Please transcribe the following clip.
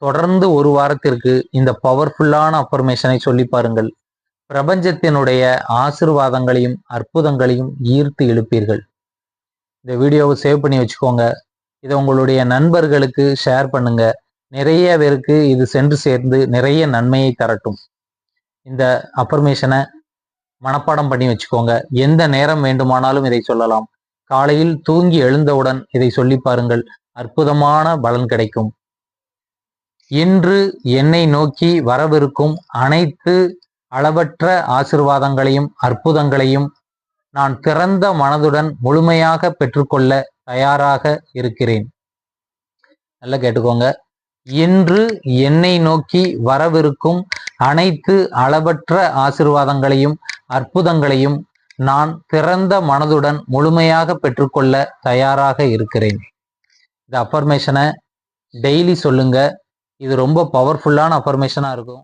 தொடர்ந்து ஒரு வாரத்திற்கு இந்த பவர்ஃபுல்லான அஃபர்மேஷனை சொல்லி பாருங்கள். பிரபஞ்சத்தினுடைய ஆசிர்வாதங்களையும் அற்புதங்களையும் ஈர்த்து இழுப்பீர்கள். இந்த வீடியோவை சேவ் பண்ணி வச்சுக்கோங்க. இதை உங்களுடைய நண்பர்களுக்கு ஷேர் பண்ணுங்க. நிறைய பேருக்கு இது சென்று சேர்ந்து நிறைய நன்மையை தரட்டும். இந்த அஃபர்மேஷனை மனப்பாடம் பண்ணி வச்சுக்கோங்க. எந்த நேரம் வேண்டுமானாலும் இதை சொல்லலாம். காலையில் தூங்கி எழுந்தவுடன் இதை சொல்லி பாருங்கள். அற்புதமான பலன் கிடைக்கும். இன்று என்னை நோக்கி வரவிருக்கும் அனைத்து அளவற்ற ஆசிர்வாதங்களையும் அற்புதங்களையும் நான் திறந்த மனதுடன் முழுமையாக பெற்றுக்கொள்ள தயாராக இருக்கிறேன். நல்லா கேட்டுக்கோங்க. இன்று என்னை நோக்கி வரவிருக்கும் அனைத்து அளவற்ற ஆசிர்வாதங்களையும் அற்புதங்களையும் நான் திறந்த மனதுடன் முழுமையாக பெற்றுக்கொள்ள தயாராக இருக்கிறேன். இந்த அஃபர்மேஷனை டெய்லி சொல்லுங்க. இது ரொம்ப பவர்ஃபுல்லான அஃபர்மேஷனாக இருக்கும்.